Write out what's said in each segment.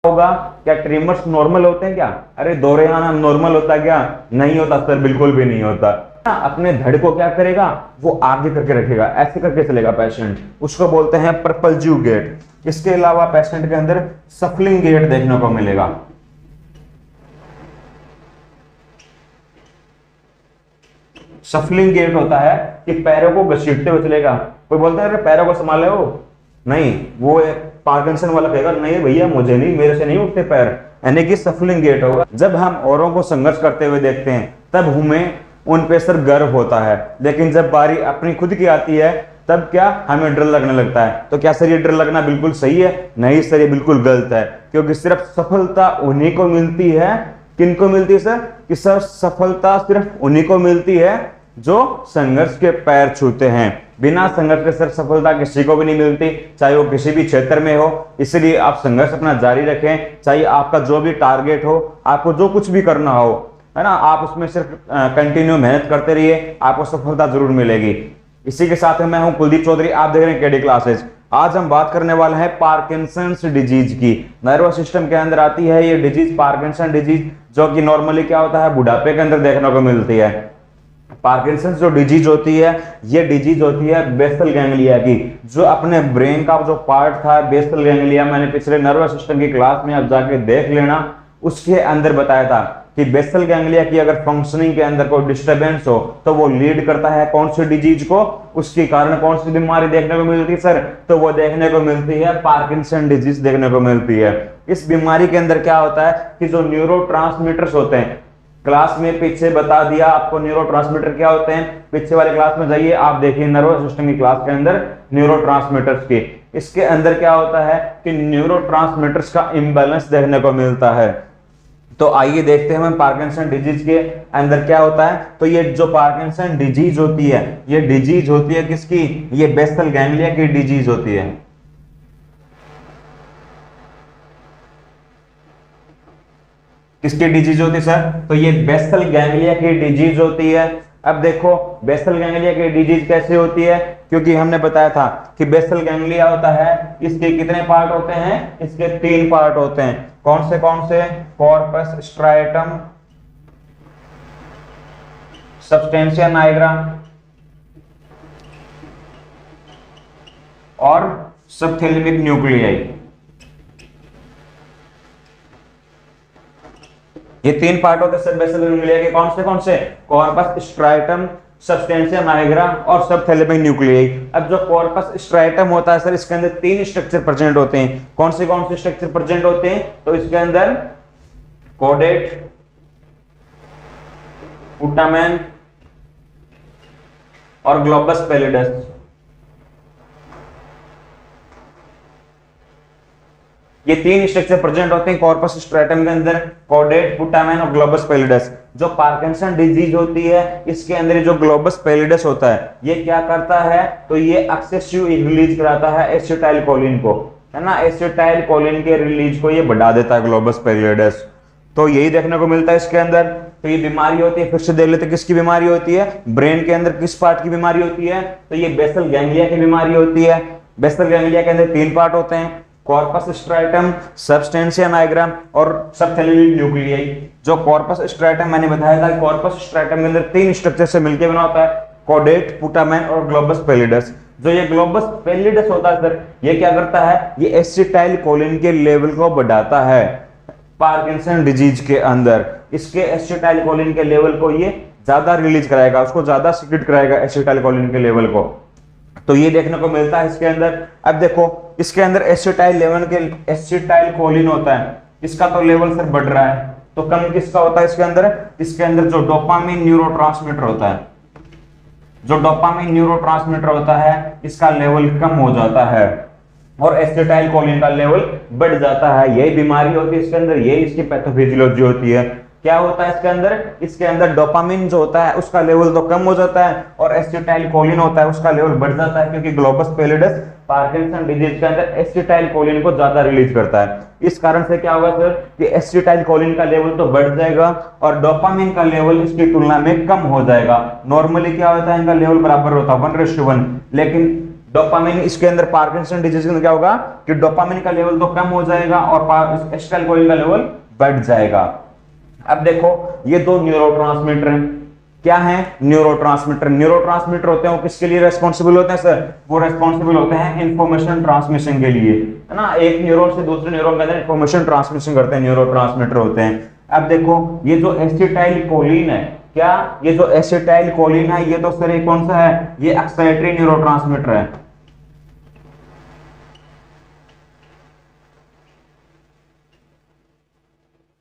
होगा, क्या trimmers normal होते हैं क्या? अरे दौरे नॉर्मल होता है क्या? नहीं होता सर, बिल्कुल भी नहीं होता। अपने धड़ को क्या करेगा, वो आगे करके रखेगा, ऐसे करके चलेगा पेशेंट, उसको बोलते हैं परपल्जिव गेट। इसके अलावा पेशेंट के अंदर सफलिंग गेट देखने को मिलेगा। सफलिंग गेट होता है कि पैरों को घसीटते हुए चलेगा। कोई बोलता है अरे पैरों को संभाले हो, नहीं, वो पार्किंसन वाला कहेगा नहीं भैया मुझे नहीं, मेरे से नहीं उठते पैर, यानी कि सफलिंग गेट होगा। जब हम औरों को संघर्ष करते हुए देखते हैं तब हमें उन पे सर गर्व होता है, लेकिन जब बारी अपनी खुद की आती है तब क्या हमें डर लगने लगता है। तो क्या सर ये डर लगना बिल्कुल सही है? नहीं सर, ये बिल्कुल गलत है, क्योंकि सिर्फ सफलता उन्हीं को मिलती है। किनको मिलती है सर? कि सर सफलता सिर्फ उन्हीं को मिलती है जो संघर्ष के पैर छूते हैं। बिना संघर्ष के सर सफलता किसी को भी नहीं मिलती, चाहे वो किसी भी क्षेत्र में हो। इसलिए आप संघर्ष अपना जारी रखें, चाहे आपका जो भी टारगेट हो, आपको जो कुछ भी करना हो, है ना, आप उसमें सिर्फ कंटिन्यू मेहनत करते रहिए, आपको सफलता जरूर मिलेगी। इसी के साथ में मैं हूं कुलदीप चौधरी, आप देख रहे हैं केडी क्लासेस। आज हम बात करने वाले हैं पार्किंसंस डिजीज की। नर्वस सिस्टम के अंदर आती है ये डिजीज, पार्किंसन डिजीज, जो कि नॉर्मली क्या होता है, बुढ़ापे के अंदर देखने को मिलती है। पार्किंसंस जो डिजीज होती है, ये डिजीज होती है बेसल गैंग्लिया की। जो अपने ब्रेन का जो पार्ट था बेसल गैंग्लिया, मैंने पिछले नर्वस सिस्टम की क्लास में आप जाके देख लेना, उसके अंदर बताया था कि बेसल गैंग्लिया की अगर फंक्शनिंग के अंदर कोई डिस्टरबेंस हो तो वो लीड करता है कौन सी डिजीज को, उसके कारण कौन सी बीमारी देखने को मिलती है सर? तो वो देखने को मिलती है पार्किंसन डिजीज देखने को मिलती है। इस बीमारी के अंदर क्या होता है कि जो न्यूरोट्रांसमीटर्स होते हैं, क्लास में पीछे बता दिया आपको न्यूरोट्रांसमीटर क्या होते हैं, पीछे वाले क्लास में जाइए आप देखिए नर्वस सिस्टम की क्लास के अंदर न्यूरोट्रांसमीटर्स की। इसके अंदर क्या होता है कि न्यूरोट्रांसमीटर्स का इंबैलेंस देखने को मिलता है। तो आइए देखते हैं हम पार्किंसन डिजीज के अंदर क्या होता है। तो ये जो पार्किंसन डिजीज होती है, ये डिजीज होती है किसकी? ये बेसल गैंग्लिया की डिजीज होती है। किसकी डिजीज होती है सर? तो ये बेसल गैंग्लिया की डिजीज होती है। अब देखो बेसल गैंग्लिया की डिजीज कैसे होती है, क्योंकि हमने बताया था कि बेसल गैंग्लिया होता है, इसके कितने पार्ट होते हैं? इसके 3 पार्ट होते हैं। कौन से कौन से? कॉर्पस स्ट्राइटम, सब्सटेंशिया नाइग्रा और सबथैलेमिक न्यूक्लियाई। ये 3 पार्ट होते हैं सर बेसल गैंग्लिया के। कौन से? कॉर्पस स्ट्राइटम, सब्सटेंशिया नाइग्रा और सबथैलेमिक न्यूक्लियाई। अब जो कॉर्पस स्ट्राइटम होता है सर, इसके अंदर 3 स्ट्रक्चर प्रेजेंट होते हैं। कौन से स्ट्रक्चर प्रेजेंट होते हैं? तो इसके अंदर कोडेट, पुटामेन और ग्लोबस पैलिडस। ये 3 स्ट्रक्चर प्रेजेंट होते हैं कॉर्पस स्ट्रेटम के अंदर, कोडेट, पुटामेन और ग्लोबस पैलिडस। जो पार्किंसन डिजीज होती है, इसके अंदर जो ग्लोबस पैलिडस होता है, ये क्या करता है? तो ये एक्सेसिव रिलीज कराता है एसिटाइलकोलिन को, है ना, एसिटाइलकोलिन के रिलीज को ये बढ़ा देता है ग्लोबस पैलिडस। तो यही देखने को मिलता है इसके अंदर। तो ये बीमारी होती है, फिर से देख लेते हैं किसकी बीमारी होती है। ब्रेन के अंदर किस पार्ट की बीमारी होती है? तो ये बेसल गैंग्लिया की बीमारी होती है। बेसल गैंग्लिया के अंदर 3 पार्ट होते हैं, कॉर्पस स्ट्राइटम, सब्सटेंशिया नाइग्रा और सबथैलेमिक न्यूक्लियाई। जो कॉर्पस स्ट्राइटम मैंने बताया था, कॉर्पस स्ट्राइटम के अंदर 3 स्ट्रक्चर से मिलकर बना होता है, कोडेट, पुटामेन और ग्लोबस पैलिडस। जो ये ग्लोबस पैलिडस होता है सर, ये क्या करता है? ये एसिटाइलकोलिन के लेवल को बढ़ाता है पार्किंसन डिजीज के अंदर। इसके एसिटाइलकोलिन के लेवल को ये ज्यादा रिलीज कराएगा, उसको ज्यादा सीक्रेट कराएगा एसिटाइलकोलिन के लेवल को। तो ये देखने को मिलता है इसके अंदर। अब देखो इसके अंदर एसिटाइलकोलिन होता है, इसका तो लेवल सर बढ़ रहा है, तो कम किसका होता है इसके अंदर? इसके अंदर जो डोपामिन न्यूरोट्रांसमीटर होता है, जो डोपामिन न्यूरोट्रांसमीटर होता है, इसका लेवल कम हो जाता है और एसिटाइलकोलिन का लेवल बढ़ जाता है। यही बीमारी होती है इसके अंदर, यही इसकी पैथोफिजियोलॉजी होती है। क्या होता है इसके अंदर? इसके अंदर डोपामिन जो होता है उसका लेवल तो कम हो जाता है और एसिटाइलकोलिन होता है उसका लेवल बढ़ जाता है, क्योंकि ग्लोबस पैलिडस पार्किंसन डिजीज के अंदर एसिटाइलकोलिन को ज्यादा रिलीज करता है। इस कारण से क्या होगा सर कि एसिटाइलकोलिन का लेवल तो बढ़ जाएगा और डोपामिन का लेवल इसकी तुलना में कम हो जाएगा। नॉर्मली क्या होता है, इनका लेवल बराबर होता है 1:1, लेकिन डोपामिन इसके अंदर पार्किंसन डिजीज के अंदर क्या होगा कि डोपामिन का लेवल तो कम हो जाएगा और एसिटाइलकोलिन का लेवल बढ़ जाएगा। अब देखो ये दो न्यूरोट्रांसमीटर हैं, क्या है न्यूरोट्रांसमीटर। न्यूरोट्रांसमीटर होते हैं वो किसके लिए रेस्पॉन्सिबल होते हैं सर, वो रेस्पॉन्सिबल होते हैं इंफॉर्मेशन ट्रांसमिशन के लिए, है ना। एक न्यूरॉन से दूसरे न्यूरॉन के अंदर इंफॉर्मेशन ट्रांसमिशन करते हैं, न्यूरोट्रांसमीटर होते हैं। अब देखो ये जो एसिटाइलकोलिन है, क्या ये जो एसिटाइलकोलिन है ये तो सर ये कौन सा है, ये एक्साइटरी न्यूरोट्रांसमीटर है।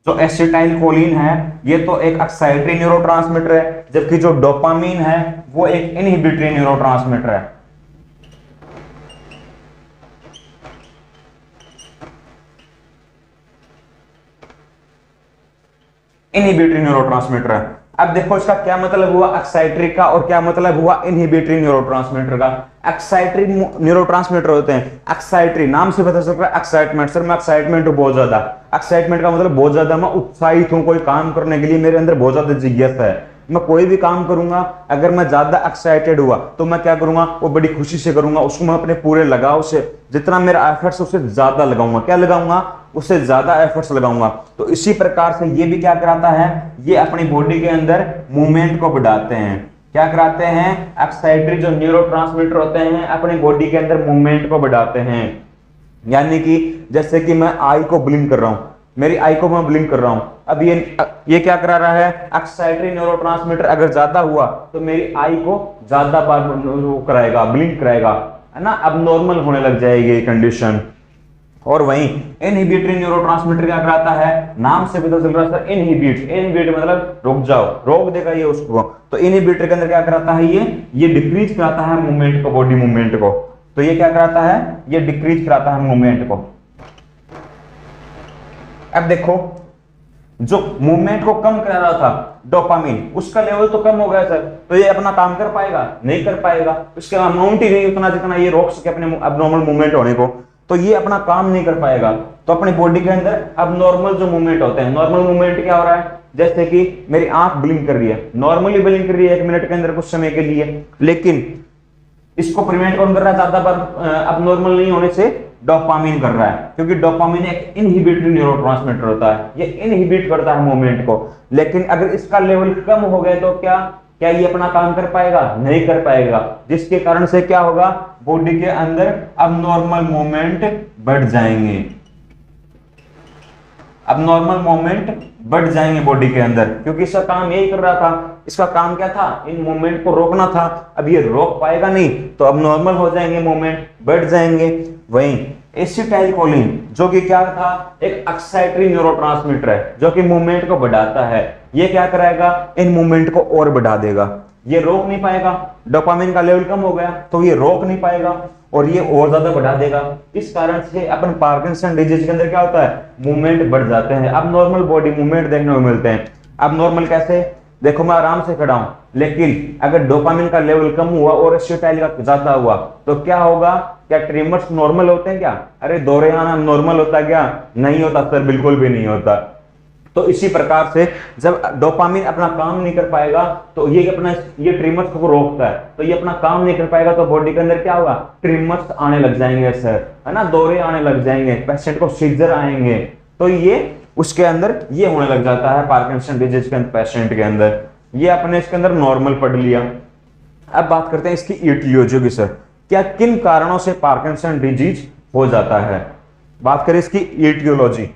जो एसिटाइलकोलिन है ये तो एक एक्साइटरी न्यूरोट्रांसमीटर है, जबकि जो डोपामिन है वो एक इनहिबिटरी न्यूरोट्रांसमीटर है। इनहिबिटरी न्यूरोट्रांसमीटर है। अब देखो इसका क्या मतलब हुआ एक्साइटरी का और क्या मतलब हुआ इनहिबिटरी न्यूरोट्रांसमीटर का। एक्साइटरी न्यूरोट्रांसमीटर होते हैं, एक्साइटरी नाम से पता चल रहा है एक्साइटमेंट, सर मैं एक्साइटमेंट हूं बहुत ज्यादा, एक्साइटमेंट का मतलब बहुत ज्यादा मैं उत्साहित हूं, कोई काम करने के लिए मेरे अंदर बहुत ज्यादा जिज्ञासा है, मैं कोई भी काम करूंगा अगर मैं ज्यादा एक्साइटेड हुआ तो मैं क्या करूंगा, वो बड़ी खुशी से करूंगा, उसको मैं अपने पूरे लगाव से जितना मेरा एफर्ट्स उससे ज्यादा लगाऊंगा, क्या लगाऊंगा उससे ज्यादा एफर्ट्स लगाऊंगा। तो इसी प्रकार से ये भी क्या कराता है, ये अपनी बॉडी के अंदर मूवमेंट को बढ़ाते हैं। क्या कराते हैं, एक्साइटरी जो न्यूरोट्रांसमीटर होते हैं अपनी बॉडी के अंदर मूवमेंट को बढ़ाते हैं। यानी कि जैसे कि मैं आई को ब्लिंक कर रहा हूं, मेरी आई को मैं ब्लिंक कर रहा हूं, अब ये क्या करा रहा है, एक्साइटरी न्यूरोट्रांसमीटर अगर ज्यादा हुआ तो मेरी आई को ज्यादा बार कराएगा, ब्लिंक कराएगा, है ना, अब नॉर्मल होने लग जाएगी ये कंडीशन। और वहीं इनहिबिटरी न्यूरोट्रांसमीटर क्या कराता है, नाम से पता चल रहा है सर इनहिबिट, इनहिबिट मतलब रुक जाओ, रोक देगा ये उसको। तो इनहिबिटर के अंदर क्या कराता है, ये डिक्रीज कराता है मूवमेंट को, बॉडी मूवमेंट को। तो ये क्या कराता है, ये डिक्रीज कराता है मूवमेंट को। अब देखो जो मूवमेंट को कम करा रहा था डोपामिन, उसका लेवल तो कम हो गया सर, तो ये अपना काम कर पाएगा, नहीं कर पाएगा, इसके अमाउंट ही नहीं उतना जितना ये रोक सके अपने अबनॉर्मल मूवमेंट होने को, तो ये अपना काम नहीं कर पाएगा। तो अपनी बॉडी के अंदर अब नॉर्मल जो मूवमेंट होते हैं, नॉर्मल मूवमेंट क्या हो रहा है, जैसे कि मेरी आंख ब्लिंक कर रही है, नॉर्मली ब्लिंक कर रही है 1 मिनट के अंदर कुछ समय के लिए, लेकिन इसको प्रिवेंट कौन कर रहा है, ज्यादा बार अब नॉर्मल नहीं होने से डोपामिन कर रहा है, क्योंकि डोपामिन एक इनहिबिटरी न्यूरोट्रांसमीटर होता है, ये इनहिबिट करता है मूवमेंट को। लेकिन अगर इसका लेवल कम हो गए तो क्या क्या ये अपना काम कर पाएगा, नहीं कर पाएगा, जिसके कारण से क्या होगा, बॉडी के अंदर अब नॉर्मल मूवमेंट बढ़ जाएंगे, अब नॉर्मल मूवमेंट बढ़ जाएंगे बॉडी के अंदर, क्योंकि इसका काम यही कर रहा था, इसका काम क्या था, इन मूवमेंट को रोकना था। अब ये रोक पाएगा नहीं तो अब नॉर्मल हो जाएंगे, मूवमेंट बढ़ जाएंगे। वहीं एसिटाइलकोलिन जो कि क्या था, एक एक्साइटरी न्यूरोट्रांसमीटर है जो कि मूवमेंट को बढ़ाता है, ये क्या कराएगा, इन मूवमेंट को और बढ़ा देगा, ये रोक नहीं पाएगा, डोपामिन का लेवल कम हो गया तो ये रोक नहीं पाएगा और ये और ज्यादा बढ़ा देगा। इस कारण से अपन पार्किंसन डिजीज के अंदर क्या होता है, मूवमेंट बढ़ जाते हैं, अब नॉर्मल बॉडी मूवमेंट देखने को मिलते हैं। अब नॉर्मल कैसे, देखो मैं आराम से खड़ा हूं, लेकिन अगर डोपामिन का लेवल कम हुआ और एसिटाइल का ज्यादा हुआ तो क्या होगा, क्या ट्रिमर्स नॉर्मल होते हैं क्या, अरे दौरे आना नॉर्मल होता क्या, नहीं होता सर, बिल्कुल भी नहीं होता। तो इसी प्रकार से जब डोपामिन अपना काम नहीं कर पाएगा तो ये ट्रिमर्स को रोकता है, तो ये अपना काम नहीं कर पाएगा तो बॉडी के अंदर क्या होगा, ट्रिमर्स आने लग जाएंगे सर, है ना, दौरे आने लग जाएंगे, पेशेंट को सीजर आएंगे, तो ये उसके अंदर ये होने लग जाता है पार्किंसन डिजीज के पेशेंट के अंदर। ये अपने इसके अंदर नॉर्मल पढ़ लिया। अब बात करते हैं इसकी ईटियोलॉजी की, सर क्या किन कारणों से पार्किंसन डिजीज हो जाता है। बात करें इसकी ईटियोलॉजी,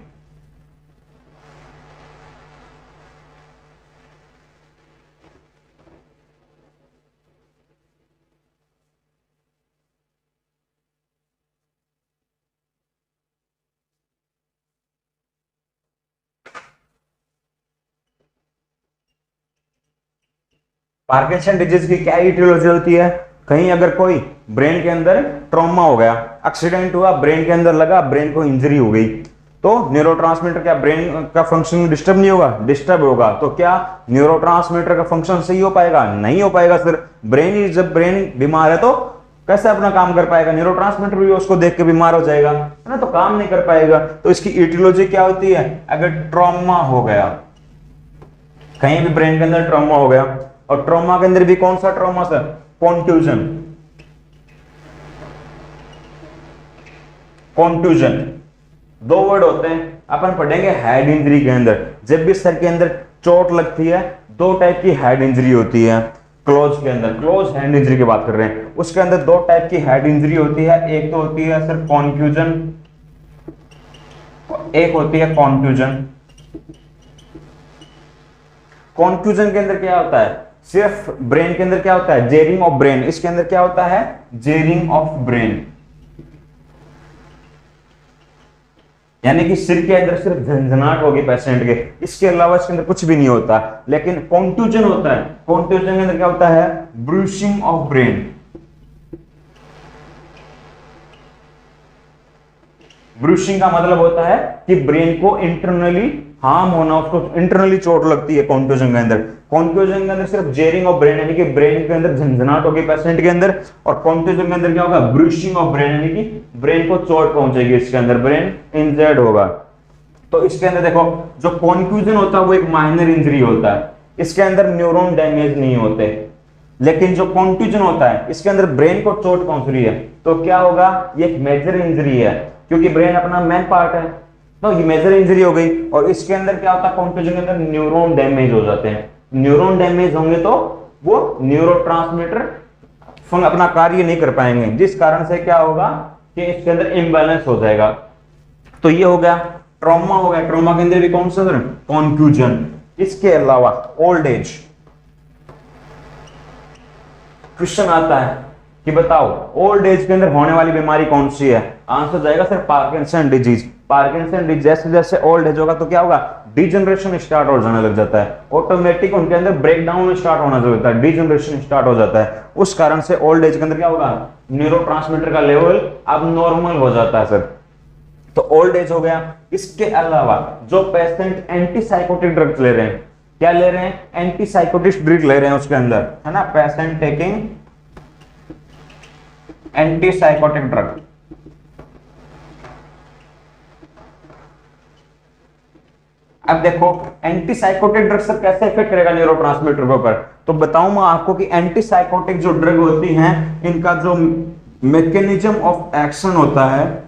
पार्किंसन डिजीज की क्या ईटियोलॉजी होती है, कहीं अगर कोई ब्रेन के अंदर ट्रॉमा हो गया, एक्सीडेंट हुआ, ब्रेन के अंदर लगा, ब्रेन को इंजरी हो गई, तो न्यूरोट्रांसमीटर क्या ब्रेन का फंक्शन डिस्टर्ब नहीं होगा, डिस्टर्ब होगा, तो क्या न्यूरोट्रांसमीटर का फंक्शन सही हो पाएगा, नहीं हो पाएगा सर। जब ब्रेन बीमार है तो कैसे अपना काम कर पाएगा, न्यूरोट्रांसमीटर भी उसको देख के बीमार हो जाएगा, है ना, तो काम नहीं कर पाएगा। तो इसकी ईटियोलॉजी क्या होती है, अगर ट्रॉमा हो गया, कहीं भी ब्रेन के अंदर ट्रॉमा हो गया, और ट्रॉमा के अंदर भी कौन सा ट्रॉमा सर, कॉन्फ्यूजन, कॉन्ट्यूजन। दो वर्ड होते हैं, अपन पढ़ेंगे हेड इंजरी के अंदर। जब भी सर के अंदर चोट लगती है, दो टाइप की हेड इंजरी होती है। क्लोज के अंदर, क्लोज हैंड इंजरी की बात कर रहे हैं, उसके अंदर दो टाइप की हेड इंजरी होती है। एक तो होती है सर कॉन्फ्यूजन, एक होती है कॉन्फ्यूजन। कॉन्फ्यूजन के अंदर क्या होता है, सिर्फ ब्रेन के अंदर क्या होता है, जेरिंग ऑफ ब्रेन। इसके अंदर क्या होता है, जेरिंग ऑफ ब्रेन, यानी कि सिर के अंदर सिर्फ झंझनाहट होगी पेशेंट के, इसके अलावा इसके अंदर कुछ भी नहीं होता। लेकिन कॉन्ट्यूजन होता है, कॉन्ट्यूजन के अंदर क्या होता है, ब्रूसिंग ऑफ ब्रेन। ब्रूसिंग का मतलब होता है कि ब्रेन को इंटरनली हार्म होना, उसको इंटरनली चोट लगती है कॉन्ट्यूजन के अंदर। कॉन्ट्यूजन के अंदर सिर्फ जेरिंग ऑफ ब्रेन, यानी कि ब्रेन के अंदर झंझनाहट होगी पेशेंट के अंदर, और कॉन्ट्यूजन के अंदर क्या होगा, ब्रूसिंग ऑफ ब्रेन, यानी कि ब्रेन को चोट पहुंचेगी, इसके अंदर ब्रेन इंजर्ड होगा। तो इसके अंदर देखो, जो कॉन्फ्यूजन होता है वो एक माइनर इंजरी होता है, इसके अंदर न्यूरॉन डैमेज नहीं होते। लेकिन जो कॉन्फ्यूजन होता है, इसके अंदर ब्रेन को चोट पहुंच रही है, तो क्या होगा, ये एक मेजर इंजरी है, क्योंकि ब्रेन अपना मेन पार्ट है, तो ये मेजर इंजरी हो गई। और इसके अंदर क्या होता है, कॉन्फ्यूजन के अंदर न्यूरॉन डैमेज हो जाते हैं। न्यूरॉन डैमेज होंगे तो वो न्यूरोट्रांसमीटर अपना कार्य नहीं कर पाएंगे, जिस कारण से क्या होगा कि इसके अंदर इम्बैलेंस हो जाएगा। तो ये हो गया ट्रॉमा, हो गया ट्रॉमा के अंदर भी कौन सा, कॉन्फ्यूजन। इसके अलावा ओल्ड एज, क्वेश्चन आता है कि बताओ ओल्ड एज के अंदर होने वाली बीमारी कौन सी है, आंसर जाएगा sir Parkinson disease. Parkinson disease, जैसे जैसे ओल्ड एज होगा तो क्या होगा, डिजनरेशन स्टार्ट हो जाने लग जाता है, ऑटोमेटिक उनके अंदर ब्रेकडाउन स्टार्ट होना शुरू होता है, डिजनरेशन स्टार्ट हो जाता है। उस कारण से ओल्ड एज के अंदर क्या होगा, न्यूरोट्रांसमीटर का लेवल अब नॉर्मल हो जाता है सर। तो ओल्ड एज हो गया। इसके अलावा जो पेशेंट एंटीसाइकोटिक ड्रग्स ले रहे हैं, क्या ले रहे हैं, एंटीसाइकोटिक ड्रग ले रहे हैं उसके अंदर, है ना, पेशेंट टेकिंग एंटीसाइकोटिक ड्रग। अब देखो एंटीसाइकोटिक ड्रग से कैसे इफेक्ट करेगा न्यूरोट्रांसमीटर के ऊपर, तो बताऊं मैं आपको कि एंटीसाइकोटिक जो ड्रग होती हैं, इनका जो मैकेनिज्म ऑफ एक्शन होता है,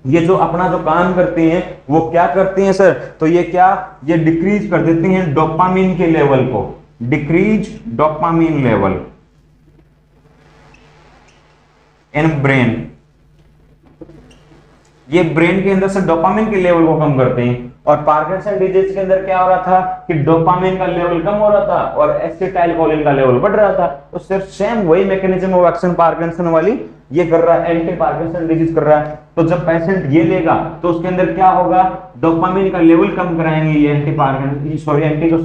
ये जो अपना जो काम करती हैं वो क्या करती हैं सर, तो ये क्या, ये डिक्रीज कर देती हैं डोपामिन के लेवल को, decrease dopamine level in brain. ये ब्रेन के अंदर से डोपामिन के लेवल को कम करते हैं। और पार्किंसन डिजीज के अंदर क्या हो रहा था कि डोपामिन का लेवल कम हो रहा था और एसिटाइलकोलिन का लेवल बढ़ रहा था। तो सिर्फ सेम वही मैकेनिज्म ऑफ एक्शन पार्किंसन वाली ये कर रहा है, एंटी पार्किंसन डिजीज कर रहा है। तो जब पेशेंट ये लेगा तो उसके अंदर क्या होगा, डोपामिन का लेवल कम कराएंगे ये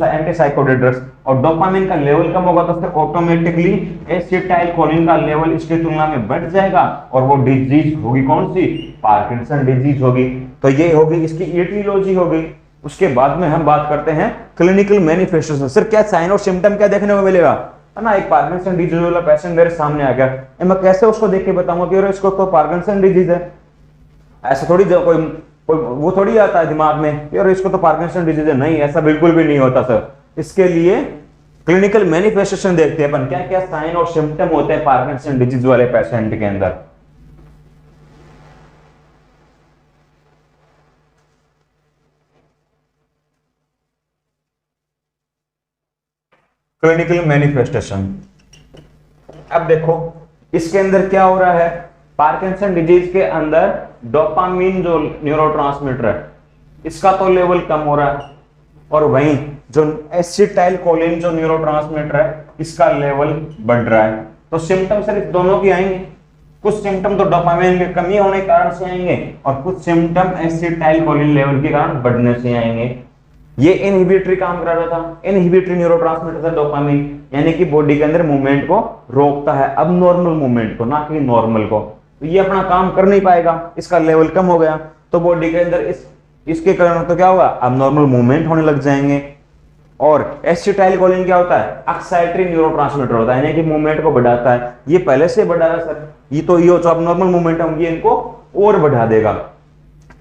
एंटीसाइकोटिक ड्रग्स, और डोपामिन का लेवल कम होगा तो फिर ऑटोमेटिकली एसिटाइलकोलिन का लेवल इसके तुलना में बढ़ जाएगा और वो डिजीज होगी कौन सी, पार्किंसन डिजीज होगी। तो ये होगी इसकी एटियोलॉजी हो गई। उसके बाद में हम बात करते हैं क्लिनिकल मैनिफेस्टेशन। सर क्या साइन और सिम्टम क्या देखने को मिलेगा, है ना, एक पार्किंसन डिजीज वाला पेशेंट मेरे सामने आ गया, मैं कैसे उसको देख के बताऊंगा कि इसको तो पार्किंसन डिजीज है। ऐसा थोड़ी कोई वो थोड़ी आता है दिमाग में यार इसको तो पार्किंसन डिजीज है, नहीं, ऐसा बिल्कुल भी नहीं होता सर। इसके लिए क्लिनिकल मैनिफेस्टेशन देखते हैं अपन, क्या क्या साइन और सिम्टम होते हैं पार्किंसन डिजीज वाले पेशेंट के अंदर। क्लिनिकल मैनिफेस्टेशन, अब देखो इसके अंदर क्या हो रहा है, पार्किंसन डिजीज के अंदर डोपामिन जो न्यूरोट्रांसमीटर है इसका तो लेवल कम हो रहा है, और वहीं जो एसिटाइलकोलिन जो न्यूरोट्रांसमीटर है इसका लेवल बढ़ रहा है। तो सिम्टम सिर्फ दोनों की आएंगे, कुछ सिम्टम तो डोपामिन की कमी होने के कारण से आएंगे और कुछ सिम्टम एसिटाइलकोलिन लेवल के कारण बढ़ने से आएंगे। ये इनहिबिटरी काम कर रहा था, इनहिबिटरी न्यूरोट्रांसमीटर था डोपामिन, यानी कि बॉडी के अंदर मूवमेंट को रोकता है, अब नॉर्मल मूवमेंट को, ना कि नॉर्मल को। तो ये अपना काम कर नहीं पाएगा, इसका लेवल कम हो गया तो बॉडी के अंदर इसके कारण तो क्या होगा, अब नॉर्मल मूवमेंट होने लग जाएंगे। और एसिटाइलकोलिन क्या होता है, एक्साइटरी न्यूरोट्रांसमीटर होता है, यानी कि मूवमेंट को बढ़ाता है। ये पहले से बढ़ा है सर, ये तो ये जो अब नॉर्मल मूवमेंट होंगे इनको और बढ़ा देगा।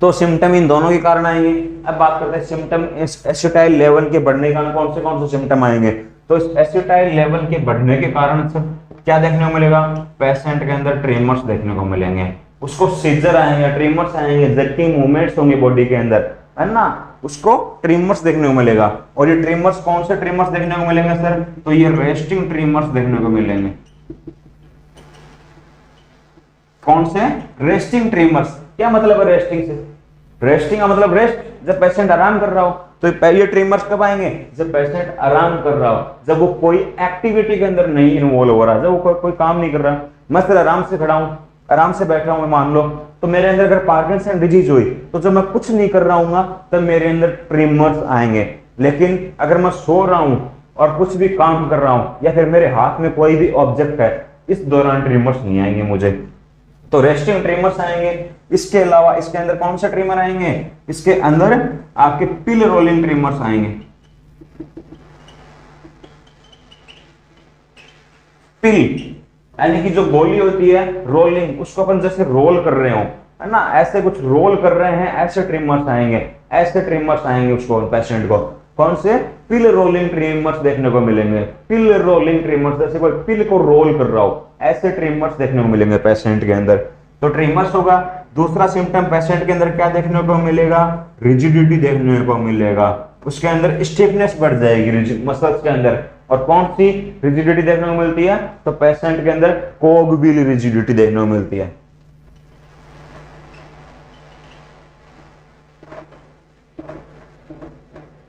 तो सिम्टम इन दोनों के कारण आएंगे। अब बात करते हैं सिम्टम एसिटाइल लेवल के बढ़ने के कारण कौन से सिम्टम आएंगे। तो इस एसिटाइल लेवल के बढ़ने के कारण से क्या देखने को मिलेगा, पेशेंट के अंदर ट्रेमर्स देखने को मिलेंगे, उसको सीजर आएंगे, ट्रिमर्स आएंगे, जर्किंग मूवमेंट्स होंगे बॉडी के अंदर, है ना, उसको ट्रिमर्स देखने को मिलेगा। और ये ट्रिमर्स कौन से ट्रिमर्स देखने को मिलेंगे सर? तो ये रेस्टिंग ट्रिमर्स देखने को मिलेंगे। कौन से? Resting trimmers. क्या मतलब है रेस्टिंग से? रेस्टिंग का मतलब रेस्ट, जब पेशेंट आराम कर रहा हो। तो ये ट्रिमर्स कब आएंगे? जब पेशेंट आराम कर रहा हो, जब वो कोई एक्टिविटी के अंदर नहीं इन्वॉल्व हो रहा, जब वो कोई काम नहीं कर रहा। मैं सर आराम से खड़ा हूं, आराम से बैठ रहा हूं, मान लो, तो मेरे अंदर अगर पार्किंसन डिजीज हुई तो जब मैं कुछ नहीं कर रहा हूँ तब मेरे अंदर ट्रिमर्स आएंगे। लेकिन अगर मैं सो रहा हूं और कुछ भी काम कर रहा हूं या फिर मेरे हाथ में कोई भी ऑब्जेक्ट है, इस दौरान ट्रिमर्स नहीं आएंगे मुझे। तो रेस्टिंग ट्रिमर्स आएंगे। इसके अलावा इसके अंदर कौन सा ट्रिमर आएंगे? इसके अंदर आपके पिल रोलिंग ट्रिमर्स आएंगे। पिल यानी कि जो गोली होती है रोलिंग, उसको अपन जैसे रोल कर रहे हो, है ना, ऐसे कुछ रोल कर रहे हैं, ऐसे ट्रिमर्स आएंगे, ऐसे ट्रिमर्स आएंगे उसको, पेशेंट को। कौन से? पिल रोलिंग ट्रिमर्स देखने को मिलेंगे। पिल रोलिंग ट्रिमर्स, जैसे कोई पिल को रोल कर रहा हो, ऐसे ट्रिमर्स देखने को मिलेंगे पेशेंट के अंदर। तो ट्रिमर्स होगा। दूसरा सिम्टम पेशेंट के अंदर क्या देखने को मिलेगा? रिजिडिटी देखने को मिलेगा। उसके अंदर स्टिफनेस बढ़ जाएगी मसल्स के अंदर। और कौन सी रिजिडिटी देखने को मिलती है? तो पेशेंट के अंदर कोगविल रिजिडिटी देखने को मिलती है।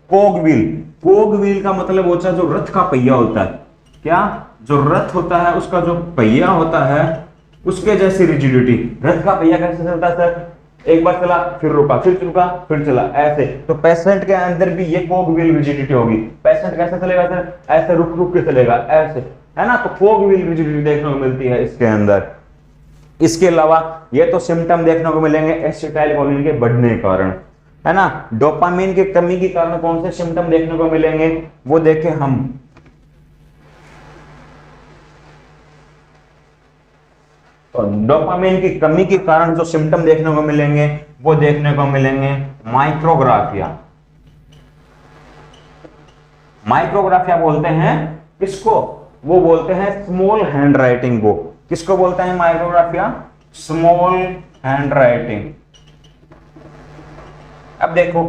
कोगविल, कोगविल का मतलब होता है जो रथ का पहिया होता है। क्या? जो रथ होता है उसका जो पहिया होता है उसके जैसी रिजिडिटी। रथ का पहिया कैसे चलता है सर? एक बार चला, फिर रुका, फिर रुका, फिर चला, ऐसे। तो पेशेंट के अंदर भी ये कोगविल रिजिडिटी होगी। पेशेंट कैसे चलेगा सर? ऐसे रुक रुक के चलेगा, ऐसे, है ना। तो कोगविल रिजिडिटी देखने को मिलती है इसके अंदर। इसके अलावा ये तो सिम्टम देखने को मिलेंगे एसिटाइलकोलिन के बढ़ने के कारण, है ना। डोपामिन की कमी के कारण कौन से सिम्टम देखने को मिलेंगे वो देखें हम। तो डोपामिन की कमी के कारण जो सिम्टम देखने को मिलेंगे वो देखने को मिलेंगे माइक्रोग्राफिया। माइक्रोग्राफिया बोलते हैं किसको? वो बोलते हैं स्मॉल हैंड राइटिंग को। किसको बोलते हैं माइक्रोग्राफिया? Small hand writing. अब देखो,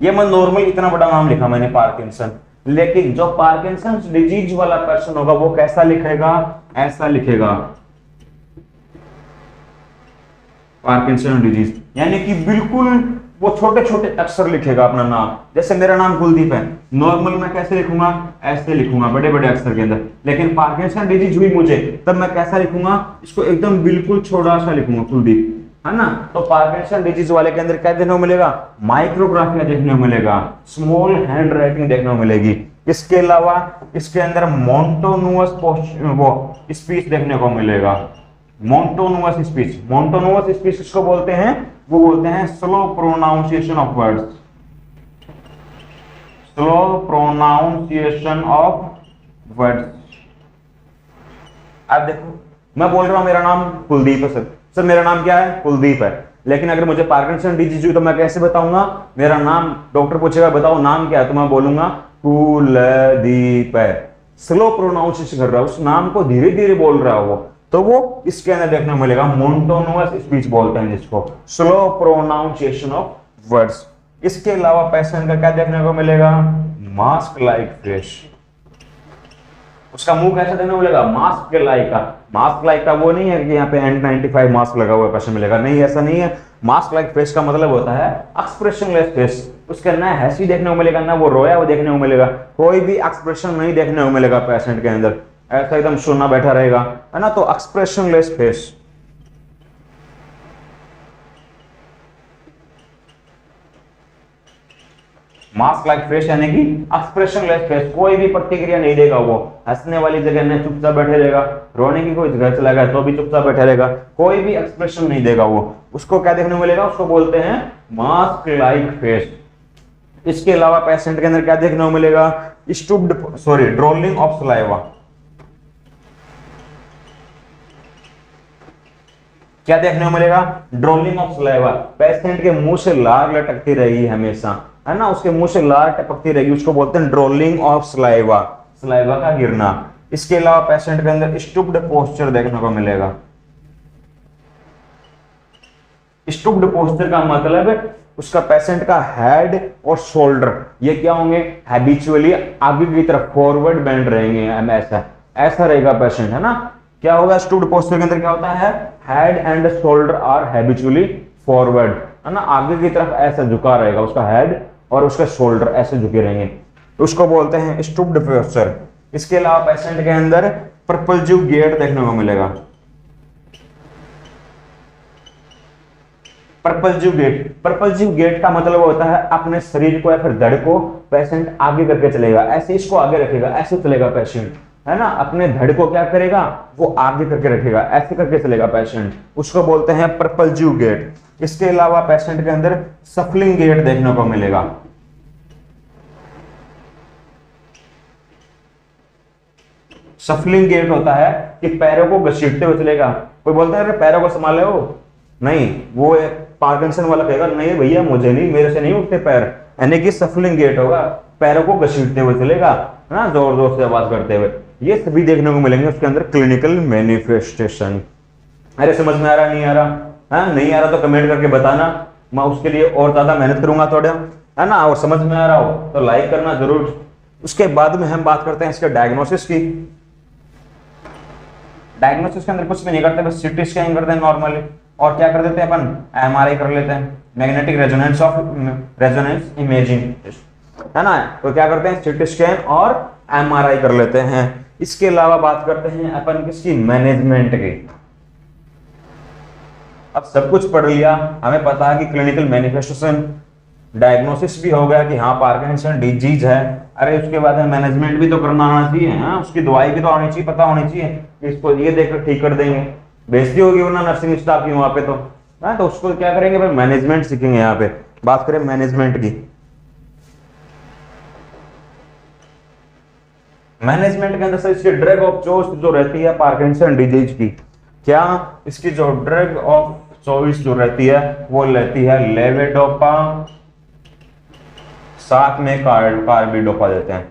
ये मैं नॉर्मल इतना बड़ा नाम लिखा मैंने पार्किंसन, लेकिन जो पार्किंसन डिजीज वाला पर्सन होगा वो कैसा लिखेगा? ऐसा लिखेगा, पार्किंसन डिजीज। यानी कि बिल्कुल वो छोटे छोटे अक्षर लिखेगा अपना नाम। जैसे मेरा नाम कुलदीप है, नॉर्मल मैं कैसे लिखूंगा? ऐसे लिखूंगा बड़े बड़े अक्षर के अंदर। लेकिन पार्किंसन डिजीज हुई मुझे, तब मैं कैसा लिखूंगा? इसको एकदम बिल्कुल छोटा सा लिखूंगा, कुलदीप, है ना। तो पार्किंसन डिजीज वाले के अंदर क्या देखने को मिलेगा? माइक्रोग्राफिया देखने को मिलेगा, स्मॉल हैंड राइटिंग देखने को मिलेगी। इसके अलावा इसके अंदर मोनोटोनस वो स्पीच देखने को मिलेगा। मोनोटोनस स्पीच, मोनोटोनस स्पीच किसको बोलते हैं? वो बोलते हैं slow pronunciation of words, slow pronunciation of words. अब देखो, मैं बोल रहा हूं मेरा नाम कुलदीप है सर मेरा नाम क्या है? कुलदीप है। लेकिन अगर मुझे पार्किंसन डिजीज हुई तो मैं कैसे बताऊंगा मेरा नाम? डॉक्टर पूछेगा बताओ नाम क्या है, तो मैं बोलूंगा कुलदीप है। स्लो प्रोनाउंसिएशन कर रहा है, उस नाम को धीरे धीरे बोल रहा है वो, तो वो इसके अंदर देखने को मिलेगा। मोनोटोनस स्पीच बोलते हैं जिसको, स्लो प्रोनाउंसिएशन ऑफ वर्ड्स। इसके अलावा पेशेंट का क्या देखने को मिलेगा? Mask like face. उसका मुंह कैसा देखने को मिलेगा? मास्क के लाइक का। मास्क लाइक का वो नहीं है कि यहाँ पे N95 मास्क लगा हुआ पेशेंट मिलेगा, नहीं, ऐसा नहीं है। मास्क लाइक फेस का मतलब होता है एक्सप्रेशनलेस फेस। उसके ना हंसी देखने को मिलेगा, ना वो रोया वो देखने को मिलेगा, कोई भी एक्सप्रेशन नहीं देखने को मिलेगा पेशेंट के अंदर, ऐसा एकदम सुना बैठा रहेगा, है ना। तो expressionless face. Mask like face यानी कि एक्सप्रेशनलेस फेस, कोई भी प्रतिक्रिया नहीं देगा वो। हंसने वाली जगह में चुपचाप बैठे रहेगा, रोने की कोई जगह चला गया तो भी चुपचाप बैठे रहेगा, कोई भी एक्सप्रेशन नहीं देगा वो। उसको क्या देखने को मिलेगा? उसको बोलते हैं मास्क लाइक फेस। इसके अलावा पेशेंट के अंदर क्या देखने को मिलेगा? Drooling of saliva. क्या देखने को मिलेगा? Drooling of saliva. पेशेंट के मुंह से लार लटकती रहेगी हमेशा, है ना, उसके मुंह से लार टपकती रहेगी, उसको बोलते हैं ड्रोलिंग ऑफ सलाइवा, सलाइवा का गिरना। इसके अलावा पेशेंट के अंदर स्टूप्ड पोस्चर देखने को मिलेगा। स्टूप्ड पोस्चर का मतलब उसका पेशेंट का हेड और शोल्डर ये क्या होंगे, हैबिचुअली आगे की तरफ फॉरवर्ड बेंड रहेंगे। ऐसा ऐसा रहेगा पेशेंट, है ना। क्या होगा स्टूप्ड पोस्चर के अंदर, क्या होता है, head and shoulder are habitually forward, है ना, आगे की तरफ ऐसा झुका रहेगा उसका हेड और उसका शोल्डर ऐसे झुके रहेंगे, उसको बोलते हैं स्टूप्ड पोस्चर। इसके अलावा पेशेंट के अंदर परपल्जिव गेट देखने को मिलेगा। परपल्जिव गेट का मतलब होता है अपने शरीर को या फिर धड़ को पेशेंट आगे करके चलेगा, ऐसे इसको आगे रखेगा, ऐसे चलेगा पेशेंट, है ना, अपने धड़ को क्या करेगा, वो आगे करके रखेगा, ऐसे करके चलेगा पेशेंट, उसको बोलते हैं परपल्जिव गेट। इसके अलावा पेशेंट के अंदर सफलिंग गेट देखने को मिलेगा। सफलिंग गेट होता है कि पैरों को घसीटते हुए चलेगा। कोई बोलता है अरे पैरों को संभाले हो, नहीं, वो पार्किंसन वाला कहेगा नहीं भैया मुझे नहीं, मेरे से नहीं उठते पैर, यानी कि सफलिंग गेट होगा, पैरों को घसीटते हुए चलेगा, है ना, जोर जोर से आवाज करते हुए। ये सभी देखने को मिलेंगे उसके अंदर क्लिनिकल मैनिफेस्टेशन। अरे समझ में आ रहा, नहीं आ रहा, है नहीं आ रहा तो कमेंट करके बताना, मैं उसके लिए और ज्यादा मेहनत करूंगा थोड़ा, है ना। और समझ में आ रहा हो तो लाइक करना जरूर। उसके बाद में हम बात करते हैं इसके डायग्नोसिस की। डायग्नोसिस के अंदर कुछ भी नहीं करते, बस सीटी स्कैन करते हैं नॉर्मली, और क्या कर देते हैं अपन, एमआरआई कर लेते हैं, मैग्नेटिक रेजोनेंस इमेजिंग, है ना। तो क्या करते हैं, सीटी स्कैन और एमआरआई कर लेते हैं। इसके अलावा बात करते हैं अपन किसकी, मैनेजमेंट की। अब सब कुछ पढ़ लिया, हमें पता है कि क्लिनिकल मैनिफेस्टेशन, डायग्नोसिस भी हो गया कि हाँ पार्किंसन डिजीज है, अरे उसके बाद मैनेजमेंट भी तो करना आना चाहिए, हाँ उसकी दवाई भी तो आनी चाहिए, पता होनी चाहिए कि इसको ये देखकर ठीक कर देंगे, बेइज्जती होगी वरना नर्सिंग स्टाफ की वहां पे तो, हाँ तो उसको क्या करेंगे भाई, मैनेजमेंट सीखेंगे। यहाँ पे बात करें मैनेजमेंट की, मैनेजमेंट के अंदर से इसकी ड्रग ऑफ चॉइस जो रहती है पार्किंसन डिजीज की, क्या इसकी जो ड्रग ऑफ चॉइस जो रहती है वो रहती है लेवेडोपा, साथ में कार्बिडोपा देते हैं,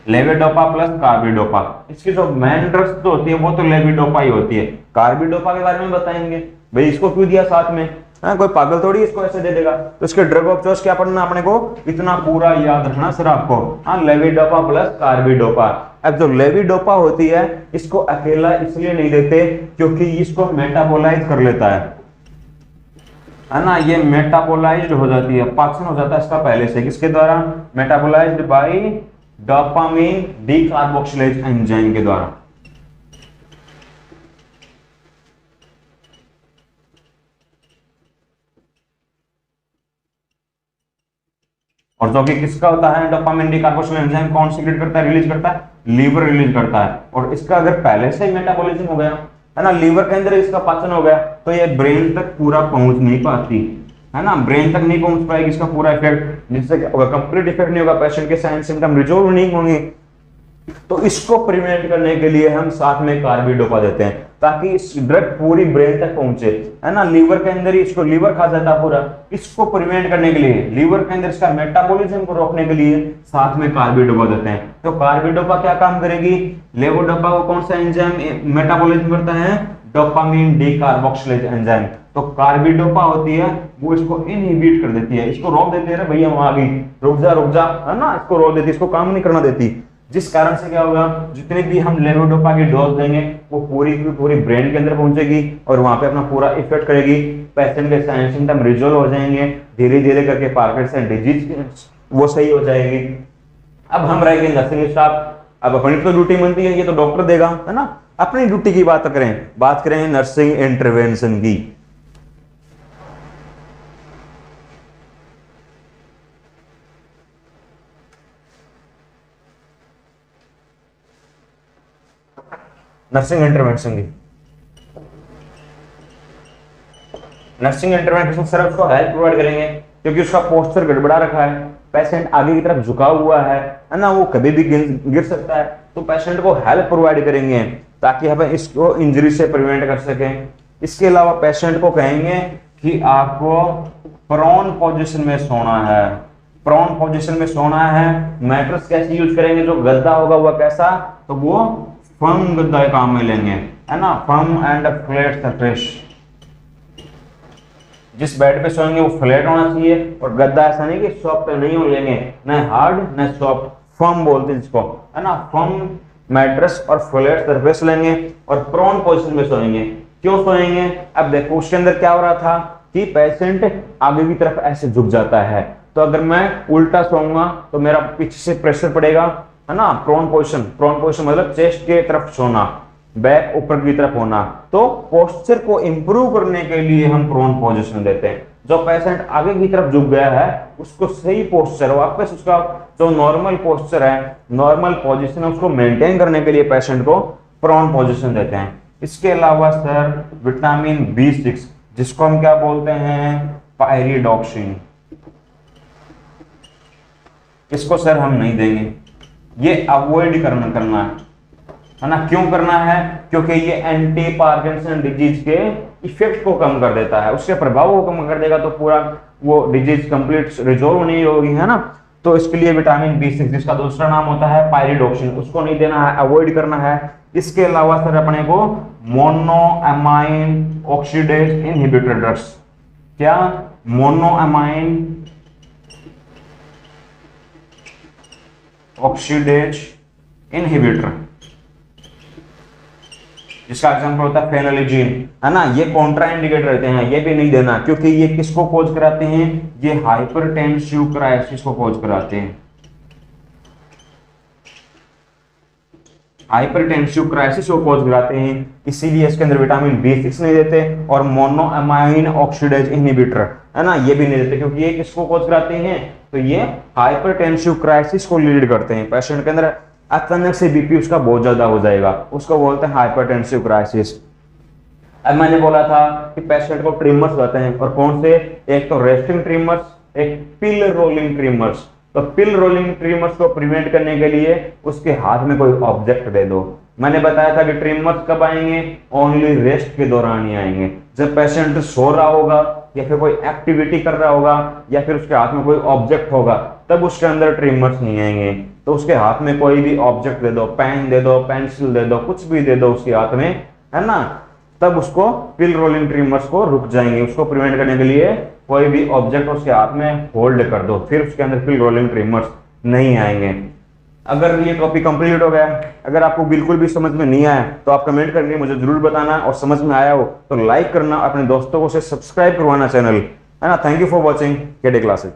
लेवेडोपा प्लस कार्बिडोपा। इसकी जो मेन ड्रग्स जो होती है वो तो लेविडोपा ही होती है। कार्बिडोपा के बारे में बताएंगे, भाई इसको क्यों दिया साथ में, हाँ कोई पागल थोड़ी इसको ऐसे दे देगा। तो इसके ड्रग ऑफ चॉइस क्या पढ़ना अपने को, इतना पूरा याद रखना सर आपको, हाँ लेविडोपा प्लस कार्बिडोपा। अब जो लेविडोपा होती है इसको अकेला इसलिए नहीं देते क्योंकि इसको मेटाबोलाइज कर लेता है ना, ये मेटाबोलाइज्ड हो जाती है, पाचन हो जाता है इसका पहले से, किसके द्वारा, metabolised by dopamine decarboxylase enzyme के द्वारा। और जो कि किसका होता है, डोपामिन डीकार्बोक्सिलेज एंजाइम कौन सीक्रेट करता है, रिलीज करता है, लीवर रिलीज करता है। और इसका अगर पहले से ही मेटाबॉलिज्म हो गया, है ना, लीवर के अंदर इसका पाचन हो गया, तो ये ब्रेन तक पूरा पहुंच नहीं पाती, है ना, ब्रेन तक नहीं पहुंच पाएगी इसका पूरा इफेक्ट, जिससे कंप्लीट इफेक्ट नहीं होगा, पेशेंट के साइन सिम्टम रिजॉल्व नहीं होंगे। तो इसको प्रिवेंट करने के लिए हम साथ में कार्बिडोपा देते हैं ताकि इस ड्रग पूरी ब्रेन तक पहुंचे, है ना, लीवर के अंदर ही इसको लीवर खा जाता पूरा। इसको प्रिवेंट करने के लिए, लीवर के अंदर इसका मेटाबॉलिज्म को रोकने के लिए साथ में कार्बिडोपा देते हैं। तो कार्बिडोपा क्या काम करेगी, लेवोडोपा को कौन सा एंजाइम मेटाबॉलिज्म करता है, डोपामिन डीकार्बोक्सिलेज एंजाइम। तो कार्बिडोपा होती है वो इसको इनहिबिट कर देती है, इसको रोक देती है, भैया वहां आ गई, रुक जा, है ना, इसको रोक देती है, इसको काम नहीं करना देती। जिस कारण से क्या होगा, जितने भी हम लेवोडोपा की डोज देंगे वो पूरी की पूरी ब्रेन के अंदर पहुंचेगी और वहां पे अपना पूरा इफेक्ट करेगी, पेशेंट के साइन सिम्टम रिजॉल्व हो जाएंगे, धीरे धीरे करके पार्किंसन डिजीज वो सही हो जाएगी। अब हम रहेंगे नर्सिंग स्टाफ, अब अपनी तो ड्यूटी बनती है, ये तो डॉक्टर देगा, है ना, अपनी ड्यूटी की बात करें नर्सिंग इंटरवेंशन की। नर्सिंग इंटरवेंशन सर उसको हेल्प प्रोवाइड करेंगे क्योंकि उसका पोस्चर गड़बड़ा रखा है, पेशेंट आगे की तरफ झुका हुआ है ना, वो कभी भी गिर सकता है, तो पेशेंट को हेल्प प्रोवाइड करेंगे ताकि हम इसको इंजरी से प्रिवेंट कर सकें। इसके अलावा पेशेंट को कहेंगे कि आपको प्रोन पोजीशन में सोना है, प्रोन पोजीशन में सोना है। मैट्रेस कैसे यूज करेंगे, जो गद्दा होगा वो कैसा, तो वो फर्म गद्दा काम में लेंगे, है ना, फर्म एंड फ्लैट सरफेस। जिस बेड पे सोएंगे वो फ्लैट होना चाहिए, और गद्दा ऐसा नहीं कि सॉफ्ट नहीं हो लेंगे, न हार्ड न सॉफ्ट, फर्म बोलते हैं जिसको, है ना, फर्म मैट्रेस और फ्लैट सरफेस लेंगे और प्रोन पोजीशन में सोएंगे। क्यों सोएंगे? अब देखो उसके अंदर क्या हो रहा था कि पेशेंट आगे की तरफ ऐसे झुक जाता है, तो अगर मैं उल्टा सोऊंगा तो मेरा पीछे से प्रेशर पड़ेगा, है ना। प्रोन पोजीशन मतलब चेस्ट के तरफ सोना, बैक ऊपर की तरफ होना। तो पोस्चर को इंप्रूव करने के लिए हम प्रोन पोजीशन देते हैं। जो पेशेंट आगे की तरफ झुक गया है उसको सही पोस्चर, वापस उसका जो नॉर्मल पोस्चर है, नॉर्मल पोजीशन है, उसको मेंटेन करने के लिए पेशेंट को प्रोन पोजीशन देते हैं। इसके अलावा सर विटामिन B6 जिसको हम क्या बोलते हैं, पायरिडॉक्सिन, इसको सर हम नहीं देंगे, ये अवॉइड करना है ना। क्यों करना है? क्योंकि ये एंटी पार्किंसन डिजीज के इफेक्ट को कम कर देता है, उसके प्रभाव को कम कर देगा, तो पूरा वो डिजीज कंप्लीट रिजोल्व नहीं होगी, है ना। तो इसके लिए विटामिन B6 जिसका दूसरा नाम होता है पायरिडॉक्सिन, उसको नहीं देना है, अवॉइड करना है। इसके अलावा सर अपने को मोनोअमाइन ऑक्सीडेज इनहिबिटर ड्रग्स, क्या मोनोअमाइन ऑक्सीडेज इनहिबिटर, जिसका एग्जांपल होता है फेनोलिजीन, है ना, ये कॉन्ट्रा इंडिकेटर रहते हैं, ये भी नहीं देना, क्योंकि ये किसको कॉज कराते हैं, ये हाइपरटेंसिव क्राइसिस को कॉज कराते हैं, हाइपरटेंसिव क्राइसिस को कॉज कराते हैं, इसीलिए इसके अंदर विटामिन B6 नहीं देते, और मोनोअमाइन ऑक्सीडेज इनहिबिटर, है ना, ये भी नहीं देते, क्योंकि ये किसको कॉज कराते हैं, तो ये हाइपरटेंसिव क्राइसिस को लीड करते हैं। पेशेंट के अंदर अचानक से बीपी उसका बहुत ज्यादा हो जाएगा, उसको बोलते हैं हाइपरटेंसिव क्राइसिस। अब मैंने बोला था कि पेशेंट को ट्रिमर्स होते हैं, और कौन से, एक तो रेस्टिंग ट्रिमर्स, एक पिल रोलिंग ट्रिमर्स। तो पिल रोलिंग ट्रिमर्स को प्रिवेंट करने के लिए उसके हाथ में कोई ऑब्जेक्ट दे दो। मैंने बताया था कि ट्रिमर्स कब आएंगे, ओनली रेस्ट के दौरान ही आएंगे। जब पेशेंट सो रहा होगा या फिर कोई एक्टिविटी कर रहा होगा या फिर उसके हाथ में कोई ऑब्जेक्ट होगा, तब उसके अंदर ट्रिमर्स नहीं आएंगे। तो उसके हाथ में कोई भी ऑब्जेक्ट दे दो, पेन दे दो, पेंसिल दे दो, कुछ भी दे दो उसके हाथ में, है ना, तब उसको पिल रोलिंग ट्रिमर्स को रुक जाएंगे। उसको प्रिवेंट करने के लिए कोई भी ऑब्जेक्ट उसके हाथ में होल्ड कर दो, फिर उसके अंदर पिल रोलिंग ट्रिमर्स नहीं आएंगे। अगर ये टॉपिक कंप्लीट हो गया, अगर आपको बिल्कुल भी समझ में नहीं आया तो आप कमेंट करके मुझे जरूर बताना, और समझ में आया हो तो लाइक करना, अपने दोस्तों को से सब्सक्राइब करवाना चैनल, है ना। Thank you for watching KD classes.